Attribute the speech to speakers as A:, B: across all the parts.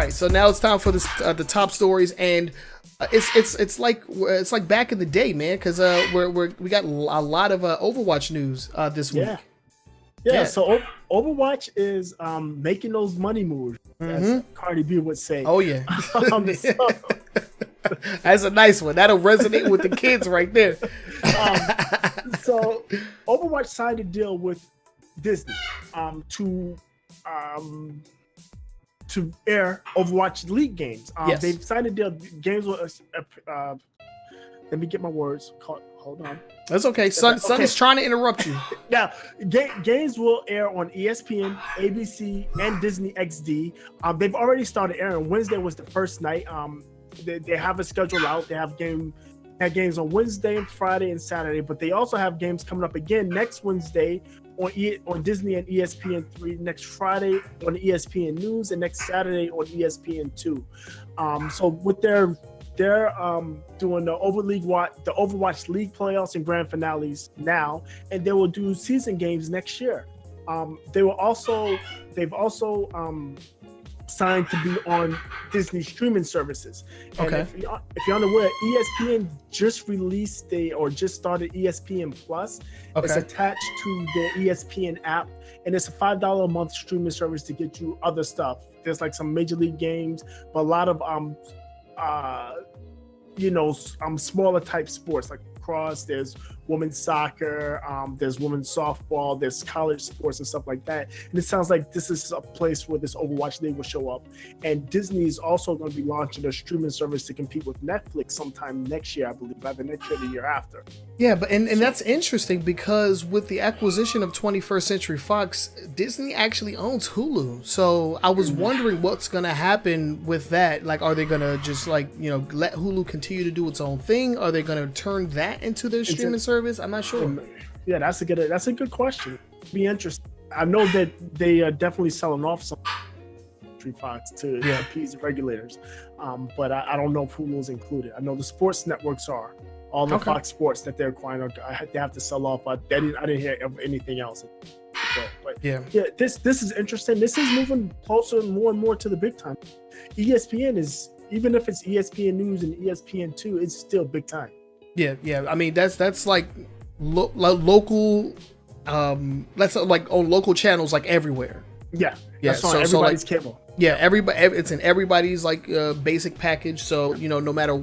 A: right, so now it's time for this the top stories, and it's like back in the day, man, because we got a lot of Overwatch news this week.
B: Yeah. So Overwatch is making those money moves, as Cardi B would say.
A: Oh yeah. That's a nice one. That'll resonate with the kids right there.
B: So Overwatch signed a deal with Disney to air Overwatch League games.
A: Yes.
B: They've signed a deal. Games will. Let me get my words. Hold on.
A: That's okay. Son is trying to interrupt you.
B: Now, games will air on ESPN, ABC, and Disney XD. They've already started airing. Wednesday was the first night. They have a schedule out. They have games on Wednesday and Friday and Saturday, but they also have games coming up again next Wednesday on Disney and ESPN3, next Friday on ESPN News, and next Saturday on ESPN2. So with they're doing the Overwatch League playoffs and grand finales now, and they will do season games next year. They've also signed to be on Disney streaming services. And
A: okay.
B: If you're unaware, ESPN just started ESPN Plus.
A: Okay.
B: It's attached to the ESPN app, and it's a $5 a month streaming service to get you other stuff. There's like some major league games, but a lot of smaller type sports like lacrosse. There's women's soccer. There's women's softball. There's college sports and stuff like that. And it sounds like this is a place where this Overwatch League will show up. And Disney is also going to be launching a streaming service to compete with Netflix sometime next year, I believe, either next year or the year after.
A: Yeah, but and that's interesting because with the acquisition of 21st Century Fox, Disney actually owns Hulu. So I was wondering what's going to happen with that. Like, are they going to just let Hulu continue to do its own thing? Are they going to turn that into their streaming service? I'm not sure.
B: Yeah, that's a good question. Be interesting. I know that they are definitely selling off some Fox to appease the regulators, but I don't know if Hulu's included. I know the sports networks are. All the Fox Sports that they're acquiring, they have to sell off. I didn't hear of anything else. But this is interesting. This is moving closer more and more to the big time. ESPN is, even if it's ESPN News and ESPN2, it's still big time.
A: Yeah. I mean, that's like local. That's like on local channels, like everywhere.
B: Yeah. That's on everybody's cable.
A: Yeah, everybody. It's in everybody's like basic package. So no matter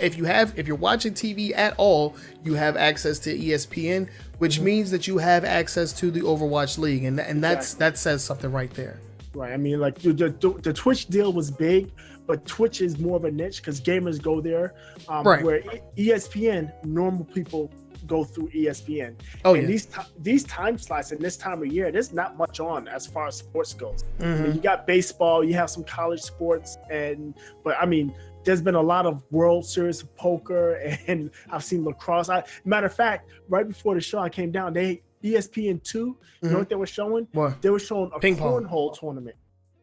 A: if you're watching TV at all, you have access to ESPN, which means that you have access to the Overwatch League, and that says something right there.
B: Right. I mean, like the Twitch deal was big, but Twitch is more of a niche because gamers go there.
A: Right.
B: Where ESPN, normal people go through ESPN.
A: Oh,
B: and these time slots in this time of year, there's not much on as far as sports goes.
A: Mm-hmm.
B: I mean, you got baseball, you have some college sports, but I mean, there's been a lot of World Series of poker, and I've seen lacrosse. Matter of fact, right before the show I came down, ESPN2, you know what they were showing?
A: What?
B: They were showing a cornhole tournament.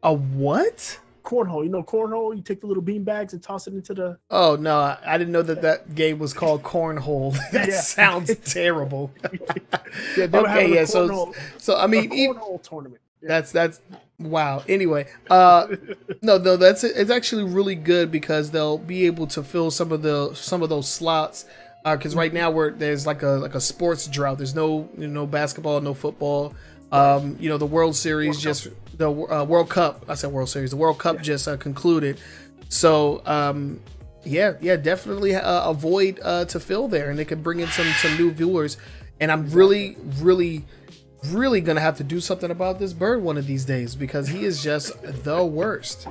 A: A what?
B: Cornhole. Cornhole? You take the little bean bags and toss it into the...
A: Oh, no. I didn't know that game was called Cornhole. That sounds terrible. So I mean...
B: A cornhole tournament.
A: Yeah. That's... Wow. Anyway, no, it's actually really good because they'll be able to fill some of those slots. Because right now there's like a sports drought. There's no basketball, no football. The World Series the World Cup. I said World Series. The World Cup just concluded. So definitely a void to fill there, and they could bring in some new viewers. And I'm really gonna have to do something about this bird one of these days because he is just the worst.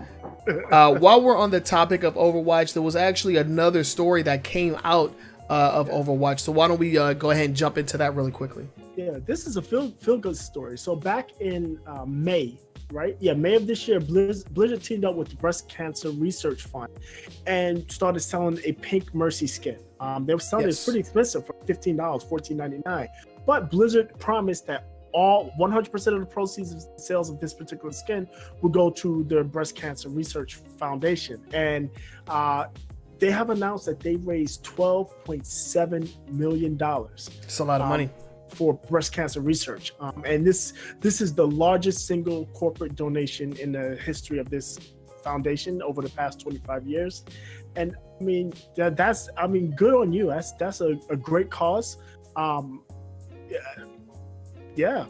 A: While we're on the topic of Overwatch, there was actually another story that came out of Overwatch. So why don't we go ahead and jump into that really quickly?
B: Yeah, this is a feel good story. So back in May, right? Yeah, May of this year, Blizzard teamed up with the Breast Cancer Research Fund and started selling a pink Mercy skin. They were selling it pretty expensive for $15, $14.99. But Blizzard promised that all 100% of the proceeds of sales of this particular skin will go to the Breast Cancer Research Foundation. And they have announced that they raised $12.7 million.
A: It's a lot of money
B: for breast cancer research. And this is the largest single corporate donation in the history of this foundation over the past 25 years. And I mean, that's good on you. That's a great cause. Yeah.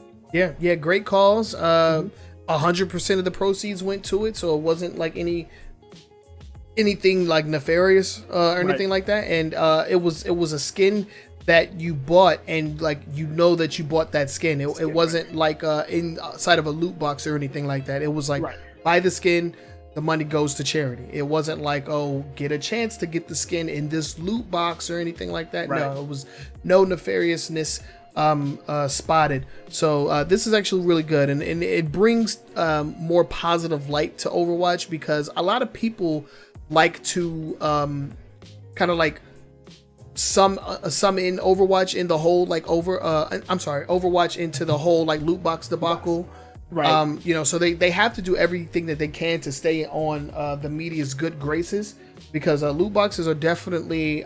A: Great cause. 100% of the proceeds went to it, so it wasn't like anything like nefarious or anything like that. And it was a skin that you bought, and like that you bought that skin. It wasn't like inside of a loot box or anything like that. It was like buy the skin, the money goes to charity. It wasn't like, oh, get a chance to get the skin in this loot box or anything like that. No, it was no nefariousness spotted. So this is actually really good, and it brings more positive light to Overwatch, because a lot of people like to kind of like some in Overwatch in the whole like Overwatch into the whole like loot box debacle. So they have to do everything that they can to stay on the media's good graces, because loot boxes are definitely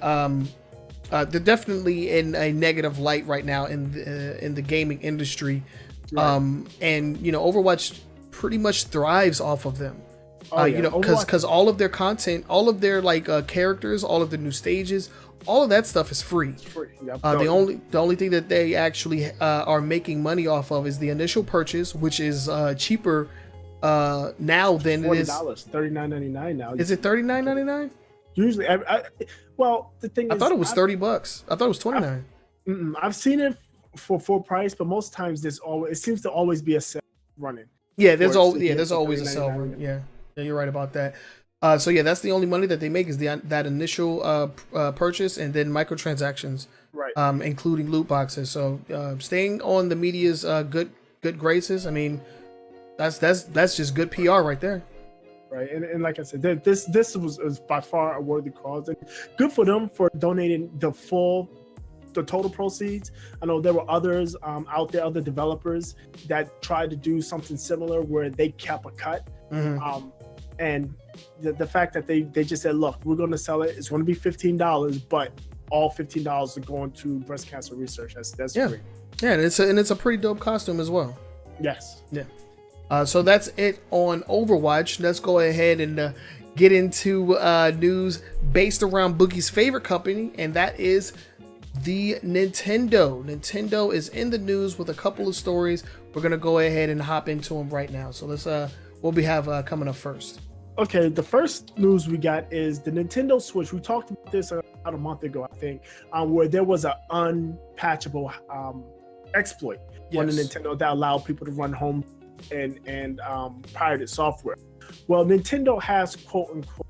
A: they're definitely in a negative light right now in the gaming industry. And Overwatch pretty much thrives off of them. Because all of their content, all of their like characters, all of the new stages, all of that stuff is free. It's free. Yep. The only thing that they actually are making money off of is the initial purchase, which is cheaper now than $40,
B: it is $39.99 now.
A: Is it $39.99?
B: Usually, the thing is,
A: I thought it was $30. I thought it was $29.
B: I've seen it for full price, but most times it seems to always be a sale running.
A: Yeah, there's always a sale run. Yeah, you're right about that. So that's the only money that they make is that initial purchase, and then microtransactions, including loot boxes. So staying on the media's good graces. I mean, that's just good PR right there.
B: Right, and like I said, this was by far a worthy cause, and good for them for donating the total proceeds. I know there were others out there, other developers that tried to do something similar where they kept a cut. And the fact that they just said, look, we're going to sell it. It's going to be $15, but all $15 are going to breast cancer research. That's great.
A: Yeah, and it's a pretty dope costume as well.
B: Yes.
A: Yeah. So that's it on Overwatch. Let's go ahead and get into news based around Boogie's favorite company, and that is the Nintendo. Nintendo is in the news with a couple of stories. We're going to go ahead and hop into them right now. So let's what we have coming up first.
B: Okay, the first news we got is the Nintendo Switch. We talked about this about a month ago, I think, where there was an unpatchable exploit on the Nintendo that allowed people to run home and pirated software. Well, Nintendo has quote unquote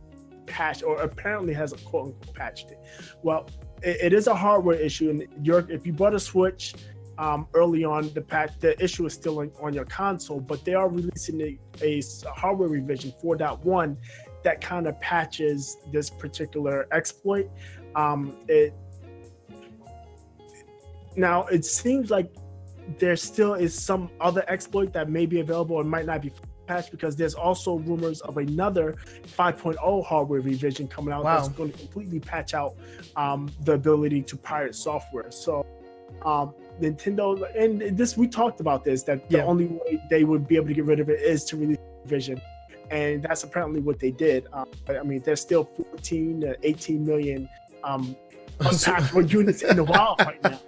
B: patched, or apparently has a quote unquote patched it. Well, it is a hardware issue, and if you bought a Switch early on, the issue is still on your console, but they are releasing a hardware revision 4.1 that kind of patches this particular exploit. Now it seems like there still is some other exploit that may be available and might not be patched, because there's also rumors of another 5.0 hardware revision coming out that's going to completely patch out the ability to pirate software. So Nintendo, and this, we talked about this, that the only way they would be able to get rid of it is to release a revision, and that's apparently what they did. But I mean, there's still 14 to 18 million unpatchable units in the wild right now.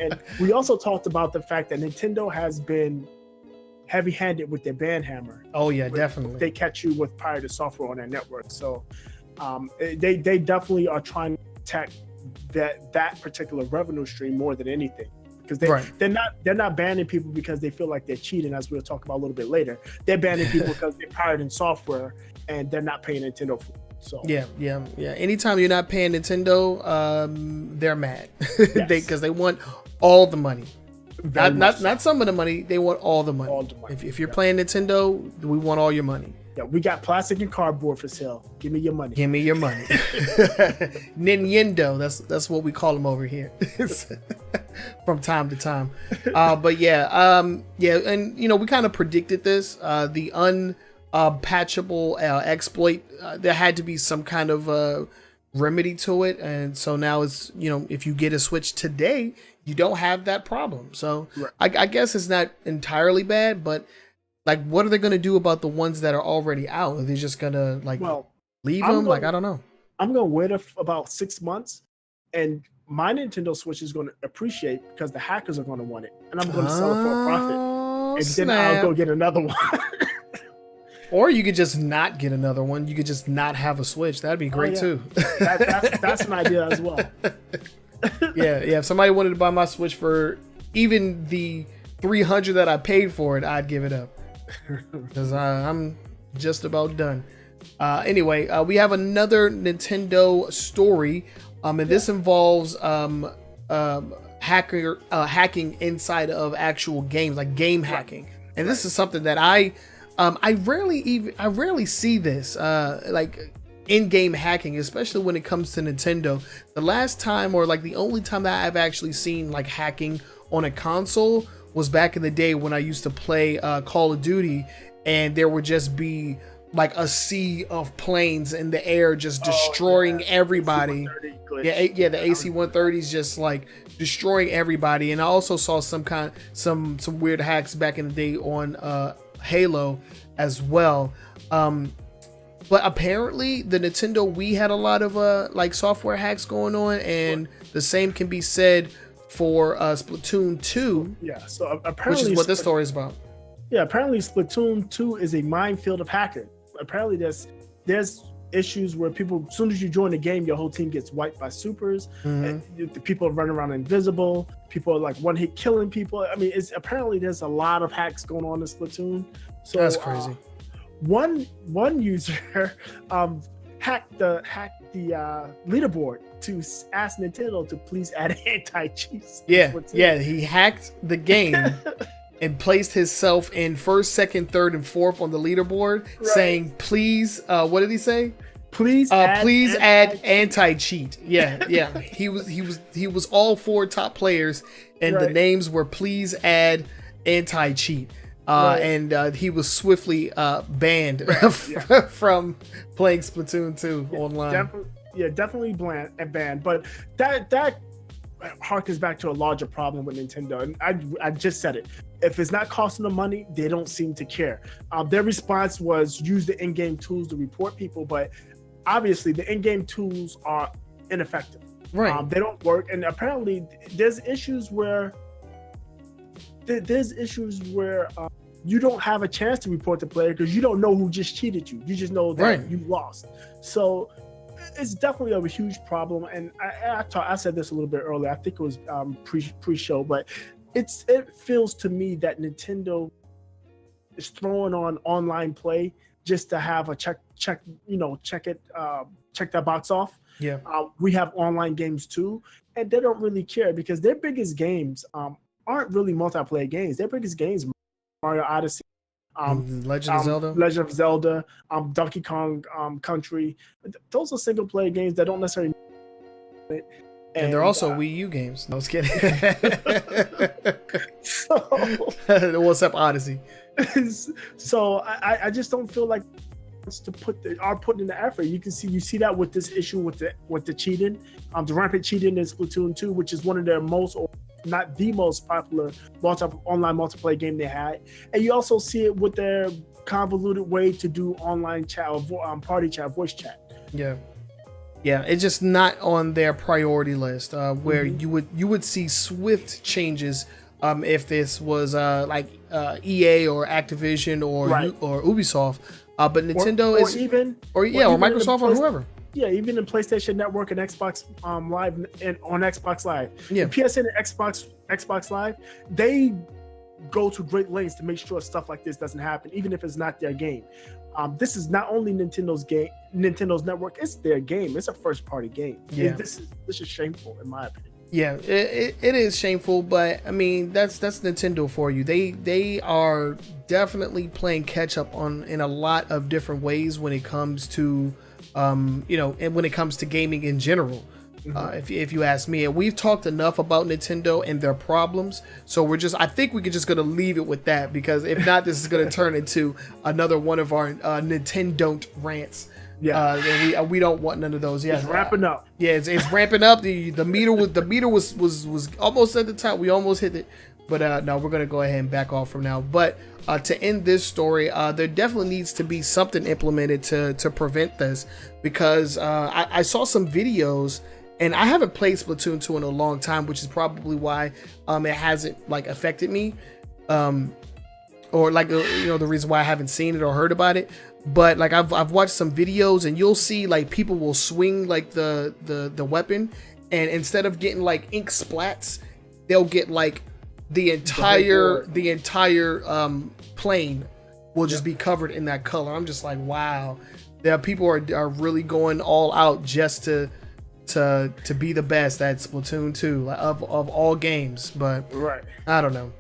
B: And we also talked about the fact that Nintendo has been heavy-handed with their ban hammer.
A: Oh yeah, definitely.
B: They catch you with pirated software on their network. So they definitely are trying to protect that particular revenue stream more than anything, because they're not banning people because they feel like they're cheating, as we'll talk about a little bit later. They're banning people because they're pirating software and they're not paying Nintendo for it. So
A: yeah. Anytime you're not paying Nintendo, they're mad because they want all the money. Not some of the money. They want all the money.
B: All the money.
A: If you're playing Nintendo, we want all your money.
B: Yeah, we got plastic and cardboard for sale. Give me your money.
A: Give me your money. Nintendo. That's what we call them over here. From time to time. But and we kind of predicted this. The unpatchable exploit. There had to be some kind of remedy to it, and so now it's, if you get a Switch today, you don't have that problem. So I guess it's not entirely bad, but like, what are they going to do about the ones that are already out? Are they just going to like leave them? Like, I don't know.
B: I'm going to wait about 6 months, and my Nintendo Switch is going to appreciate because the hackers are going to want it, and I'm going to sell it for a profit, and then I'll go get another one.
A: Or you could just not get another one. You could just not have a Switch. That'd be great too.
B: That's an idea as well.
A: Yeah. If somebody wanted to buy my Switch for even the $300 that I paid for it, I'd give it up because I'm just about done. Anyway, we have another Nintendo story, and this involves hacking inside of actual games, like game hacking. And this is something that I rarely see this, like in-game hacking, especially when it comes to Nintendo. The last time, or like the only time that I've actually seen like hacking on a console was back in the day when I used to play Call of Duty, and there would just be like a sea of planes in the air just destroying everybody. The AC-130s just like destroying everybody. And I also saw some weird hacks back in the day on Halo as well. But apparently the Nintendo Wii had a lot of like software hacks going on, and the same can be said for Splatoon 2.
B: Yeah, so apparently,
A: which is what this story is about.
B: Yeah, apparently Splatoon 2 is a minefield of hackers. Apparently there's issues where people, as soon as you join the game, your whole team gets wiped by supers. And the people are running around invisible. People are like one hit killing people. I mean, apparently there's a lot of hacks going on in Splatoon. So
A: that's crazy.
B: One user hacked the leaderboard to ask Nintendo to please add anti-cheat.
A: Yeah, he hacked the game and placed himself in first, second, third, and fourth on the leaderboard, saying, "Please." What did he say?
B: Please
A: add anti-cheat. Yeah. He was all 4 top players, and the names were "Please add anti-cheat." And he was swiftly banned from playing Splatoon 2 online.
B: Definitely banned. But that harkens back to a larger problem with Nintendo. And I just said it. If it's not costing them money, they don't seem to care. Their response was use the in-game tools to report people, but obviously the in-game tools are ineffective.
A: Right.
B: They don't work, and apparently there's issues where you don't have a chance to report the player because you don't know who just cheated you. You just know that you lost. So it's definitely a huge problem. And I said this a little bit earlier. I think it was pre-show, but it feels to me that Nintendo is throwing on online play just to have a check that box off.
A: Yeah.
B: We have online games too, and they don't really care because their biggest games aren't really multiplayer games. Their biggest games, Mario Odyssey,
A: Legend of
B: Zelda, Donkey Kong Country. Those are single player games that don't necessarily.
A: And they're also Wii U games. No, I was kidding. What's up, Odyssey?
B: So I just don't feel like to putting in the effort. You see that with this issue with the cheating, the rampant cheating in Splatoon 2, which is one of their most, or not the most popular online multiplayer game they had, and you also see it with their convoluted way to do online chat or party chat, voice chat.
A: Yeah, it's just not on their priority list. Where you would see swift changes if this was like EA or Activision or Ubisoft. But Nintendo or Microsoft or whoever.
B: Yeah, even in PlayStation Network and Xbox Live and on Xbox Live.
A: Yeah.
B: PSN and Xbox Live, they go to great lengths to make sure stuff like this doesn't happen, even if it's not their game. This is not only Nintendo's network, it's their game. It's a first-party game.
A: Yeah.
B: This is shameful, in my opinion.
A: Yeah, it is shameful, but I mean that's Nintendo for you. They are definitely playing catch up in a lot of different ways when it comes to and when it comes to gaming in general. If you ask me, and we've talked enough about Nintendo and their problems, so I think we're just gonna leave it with that, because if not, this is gonna turn into another one of our Nintendo rants. And we don't want none of those. Yeah,
B: it's ramping up.
A: Yeah, it's ramping up. The meter was almost at the top. We almost hit it. But no, we're gonna go ahead and back off from now. But to end this story, there definitely needs to be something implemented to prevent this, because I saw some videos, and I haven't played Splatoon 2 in a long time, which is probably why it hasn't like affected me, or like the reason why I haven't seen it or heard about it. But like I've watched some videos, and you'll see like people will swing like the weapon, and instead of getting like ink splats, they'll get like the entire plane will just be covered in that color. I'm just like, wow, there are people are really going all out just to be the best at Splatoon 2 of all games. But
B: right,
A: I don't know.